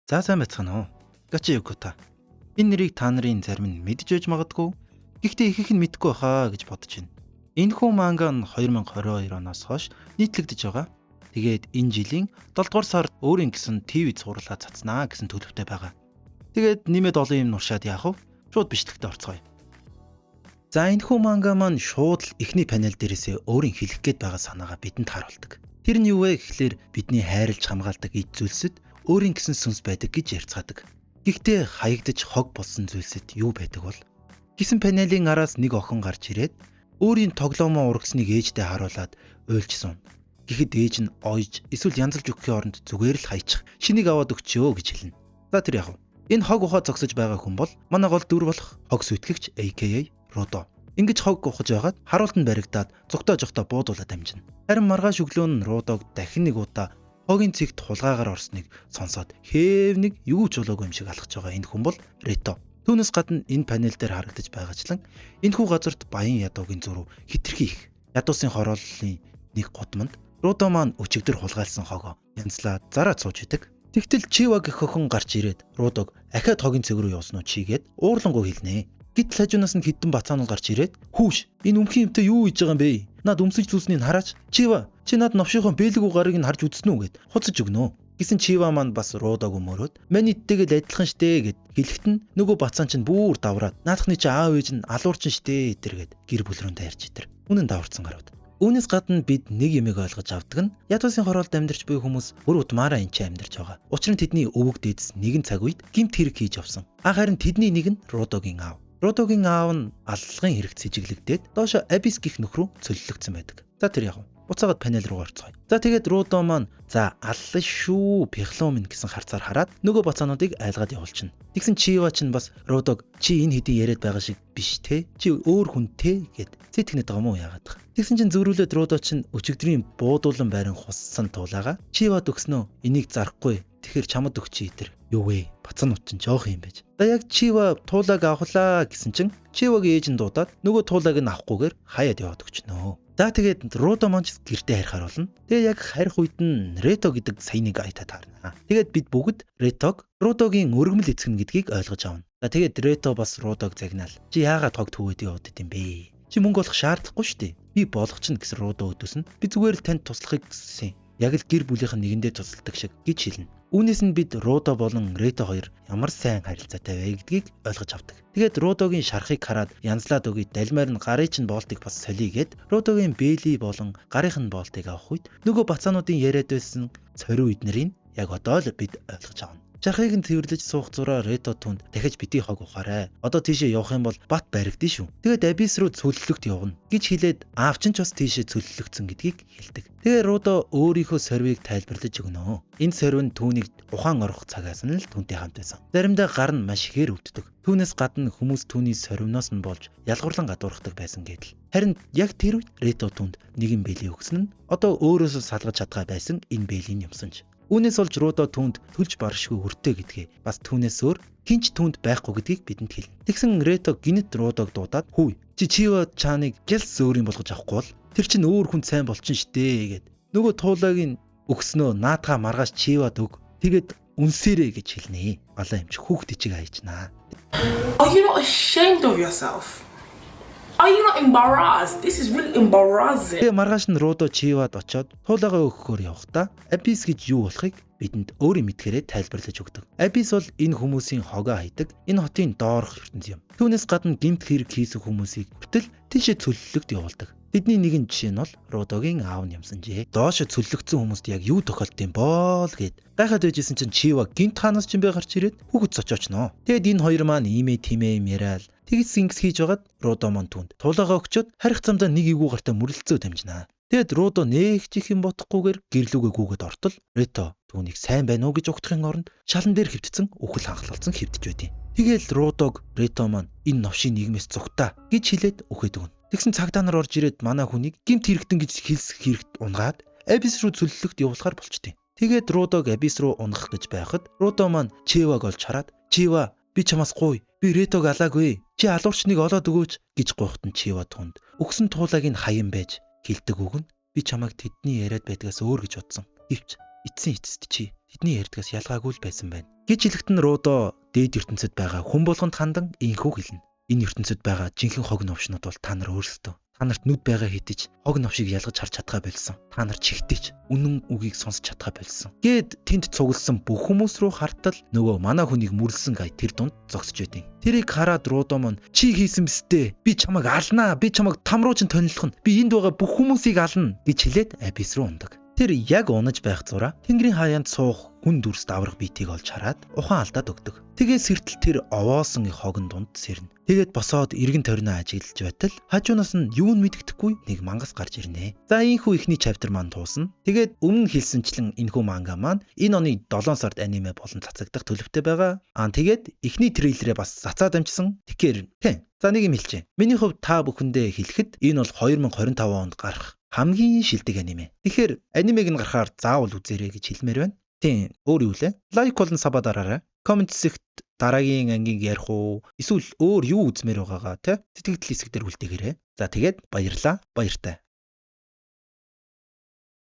За сайн байцгаана уу. Гачи Юкота. Энэ нэрийг та нарын зарим нь мэдж байж магадгүй. Гэхдээ ихэнх нь мэдэхгүй байхаа гэж бодож байна. Энэхүү манга нь 2022 оноос хойш нийтлэгдэж байгаа. Тэгээд энэ жилийн 7 дугаар сард өөрийн гэсэн ТV зурлаа цацнаа гэсэн төлөвтэй байгаа. Тэгээд нэмээд олон юм нуршаад яах вэ? Шууд бичлэгтээ орцгоё. За энэхүү манга маань шууд л эхний панел дээрээсээ өөрийн хэлэх гээд байгаа санаагаа бидэнд харуулдаг. Тэр нь юу вэ гэхлээр бидний хайрлж хамгаалдаг эд зүйлсэд өөрийн гэсэн сүнс байдаг гэж ярьцгаадаг. Гэхдээ хаягдж хог болсон зүйлсэд юу байдаг бол? Гэсэн панелийн араас нэг охин гарч ирээд өөрийн тоглоомоо урагсныг ээждээ харуулад уйлжсэн. Гэхдээ ээж нь ойж эсвэл янзалж өгөхийн оронд зүгээр л хайчих. Шинийг аваад өгчөө гэж хэлнэ. За тэр яах вэ? Энэ хог ухаа зогсож байгаа хүн бол манай гол дүр болох хог сүтгэгч AKA Родо. Ингэж хог ухаж байгаад харуултанд баригдаад зүгтөө жохтой буудуулаад амжина. Харин маргааш өглөө нь Родог дахин нэг удаа хогийн цэгт хулгаагаар орсныг сонсоод хээвнийг юу ч болоогүй юм шиг алхаж байгаа энэ хүн бол Рето. Түүнээс гадна энэ панел дээр харагдаж байгаачлан энэхүү газарт баян ядуугийн зураг хитрхи их. Ядуусын хорооллын нэг гудамд Родо маань өчигдөр хулгайлсан хогоо янзлаад зараад сууж идэг. Тэгтэл Чива гэх охин гарч ирээд Родог ахиад хогийн цэг рүү явсан уу чигээд уурлангуй хэлнэ. Гэтэл хажуунаас нь хідэн бацаанууд гарч ирээд "Хүүш, энэ өмхийн юмтай юу хийж байгаа юм бэ? Наад өмсөж зүснийг хараач. Чива, чи наад новшийнхоо бэлэгүү гарыг нь харж үзнэ үү?" гэд хуцаж өгнө. Гэсэн Чива маань бас Родог өмөрөөд "Маний идтэйгээ адилхан штэ" гэд хэлэхэд нь нөгөө бацаан чинь бүр давраад "Наадахны чи аав ээж нь алуурчин штэ" гэтэргээд гэр бүл рүү тайрч итэр. Үнэн даварцсан гарууд. Үүнээс гадна бид нэг юмыг ойлгож авдаг нь ядуусын хороолд амьдарч буй хүмүүс бүр утмаараа энэ ч амьдарч байгаа. Учир нь тэдний өвөг дээдс нэгэн цаг үед гэмт хэрэг хийж авсан. Харин тэдний нэг нь Родогийн аав. Родогийн аав нь аллагын хэрэгт сэжиглэгдээд доошо Абис гих нөхрөө цөллөгдсөн байдаг. За тэр яг уцаагаад панел руу орцгоё. За тэгээд Родо маань "За аллаа шүү, пихломин" гэсэн харцаар хараад нөгөө бацаануудыг айлгаад явуулчихна. Тэгсэн Чива ч бас Родог "Чи энэ хэдий яриад байгаа шиг биш те. Чи өөр хүн те" гэд сэтгэнэт байгаа мó яагаад. Тэгсэн чинь зөрүүлээд Родо чинь өчигдрийн буудуулан байран хуссан туулаага Чивад өгснөө. Энийг зарахгүй. Тэгэхээр чамд өгчий итэр. Юу вэ? Бацаанууд чинь жоох юм байж. За яг Чива туулааг авахлаа гэсэн чинь Чивагийн ээж нь дуудаад нөгөө туулааг нь авахгүйгээр хаяад яваад өгчнөө. За тэгээд Родо маань гэртээ харих харуулна. Тэгээ яг харих үед нь Рето гэдэг саяныг айтаад харна. Тэгээд бид бүгд Ретог Родогийн өргөмөл эцгэн гэдгийг ойлгож авна. За тэгээд Рето бас Родог загнаал. "Чи яагаад хог төвөөд яваад идэм бэ? Чи мөнгө олох шаардлагагүй шүү дээ. Би болгочихно" гэсэн Родо өдөөс нь "Би зүгээр л танд туслахыг хүссэн. Яг л гэр бүлийнхэн нэгэндээ тусалдаг шиг" гэж хэлнэ. Үүнээс нь бид Родо болон Рето хоёр ямар сайн харилцаатай вэ гэдгийг ойлгож авдаг. Тэгээд Родогийн шарахыг хараад янзлаад өгье далмаар нь гарын чинь боолтыг бас солигээд Родогийн бэли болон гарынхын боолтыг авах үед нөгөө бацаануудын яриад байсан цорин үед нарыг яг одоо л бид ойлгож авна. Шарахыг нь цэвэрлэж суух зураа Рето түнд "Дахиж битгий хог ухаарай. Одоо тийшээ явах юм бол бат баригдана шүү. Тэгээд Абис руу цөллөгт явна" гэж хэлээд аав чинь ч бас тийшээ цөллөгцсөн гэдгийг хэлдэг. Тэгээ Родо өөрийнхөө сорвийг тайлбарлаж өгнө. Энэ сорив нь түүнийг ухаан орох цагаас нь л түүнтэй хамт байсан. Заримдаа гар нь маш ихээр өвддөг. Түүнээс гадна хүмүүс түүний сорвиноос нь болж ялгуурлан гадуурхдаг байсан гэдэл. Харин яг тэр үед Рето түнд нэгэн бэлий өгсөн нь одоо өөрөөсөө салгаж чадгаа байсан энэ бэлийн юмсанч. Үүнээс болж Родо түнд төлж баршгүй өртөө гэдгээ бас түүнээс өөр хинч түнд байхгүй гэдгийг бидэнд хэлнэ. Тэгсэн Рето гинэт Родог дуудаад "Хүй, чи Чива чааныг гялс өөрийн болгож авахгүй бол тэр чинь өөр хүн сайн болчин штэ" гэд нөгөө туулааг нь өгснөө наатаа маргааш Чивад өг. Тэгээд үнсээрээ гэж хэлнэ. Алаа юм чи хүүхдээ чиг хайчнаа. Are you not ashamed of yourself? Are you not embarrassed? This is really embarrassing. Тэгээ маргааш нь Родо Чивад очоод туулаагаа өгөхөөр явахдаа Абис гэж юу болохыг бидэнд өөрийн мэдгээрээ тайлбарлаж өгдөг. Абис бол энэ хүмүүсийн хогоо хайдаг энэ хотын доорх ертөнц юм. Түүнээс гадна гэмт хэрэг хийсэн хүмүүсийг бүтэл тийшээ цөллөгт явуулдаг. Тэдний нэгэн жишээ нь бол Родогийн аав нь юмсанжээ. Доошо цөллөгдсөн хүмүүст яг юу тохиолд юм бол гэд гайхаад байжсэн чинь Чива гинт хаанаас ч юм бэ гарч ирээд хүүхэд зочоочноо. Тэгэд энэ хоёр маань иймээ тиймээ юм яриад тэгс ингэс хийж байгаад Родо маань түнд туулаагаа өгчөөд харих замдаа нэг ивгүй гартаа мөрөлдсөө дамжнаа. Тэгэд Родо нээх чих юм бодохгүйгээр гэрлүүгээ гүгээд ортол Рето түүнийг сайн байна уу гэж угтахын оронд шалан дээр хөвтцэн үхэл ханхлалцсан хөвтж байдیں۔ Тэгээл Родог Рето маань "Энэ новшийн нийгмээс зүгтаа" гэж хэлээд үхээд өгнө. Тэгсэн цагдаа нар орж ирээд манай хүнийг гэмт хэрэгтэн гэж хэлсэх хэрэгт унгаад Абис руу цөллөгт явуулахар болчтой. Тэгээд Родог Абис руу унгах гэж байхад Родо маань Чиваг олж хараад "Чива, би чамаас гуй. Би Ретог алаагүй. Чи алуурчныг олоод өгөөч" гэж гуйхтан Чива түнд өгсөн туулааг нь хаян байж хэлдэг үг нь "Би чамайг тэдний яриад байдгаас өөр гэж бодсон. Гэвч эцсийн эцэст чи тэдний ярьдгаас ялгаагүй л байсан байна. Гэж хэлэхдээ Рудо дээд ертөнцид байгаа хүн болгонд хандан ийхүү хэлнэ. Энэ ертөнцид байгаа жинхэнэ хог новшнууд бол та нар өөрсдөө. Та нарт нүд байгаа хэдиж хог новшийг ялгаж харж чадхаа болсон. Та нар чихтэйч үнэн үгийг сонсож чадхаа болсон. Гэд тэнд цугласан бүх хүмүүс рүү хартал нөгөө манай хүнийг мүрлсэн гай тэр дунд зогсож байдیں۔ Тэрийг хараад Рудо мөн чи хийсэн бистэ. Би чамайг алнаа. Би чамайг там руу чинь тонилох нь. Би энд байгаа бүх хүмүүсийг ална гэж хэлээд Абис руу ундаг. Тэр яг унаж байх зураа тэнгэрийн хаяанд суух хүн дүрс даврах биетийг олж хараад ухаан алдаад өгдөг. Тэгээд сэртэл тэр овоосон хогон дунд сэрнэ. Тэгээд босоод эргэн тойрноо ажиглаж байтал хажуунаас нь юу мэддэхгүй нэг мангас гарч ирнэ. За ийхүү ихний чаптер маань туусна. Тэгээд өмнө хэлсэнчлэн энэхүү манга маань энэ оны 7 сард аниме болон цацагдах төлөвтэй байгаа. Тэгээд ихний трейлерээ бас цацаад амжсан. Тэгэхээр тийм. За нэг юм хэлчихэ. Миний хувьд та бүхэндээ хэлэхэд энэ бол 2025 онд гарах хамгийн шилдэг аниме. Тэгэхээр анимег нь гарахаар заавал үзээрэй гэж хэлмээр байна. Тийм, өөр юу лээ? Лайк болон саба дараарай. Комент хэсэгт дараагийн ангийн ярих уу? Эсвэл өөр юу үзмээр байгаагаа те сэтгэл хэсэг дээр үлдээгээрэй. За тэгээд баярлаа. Баяртай.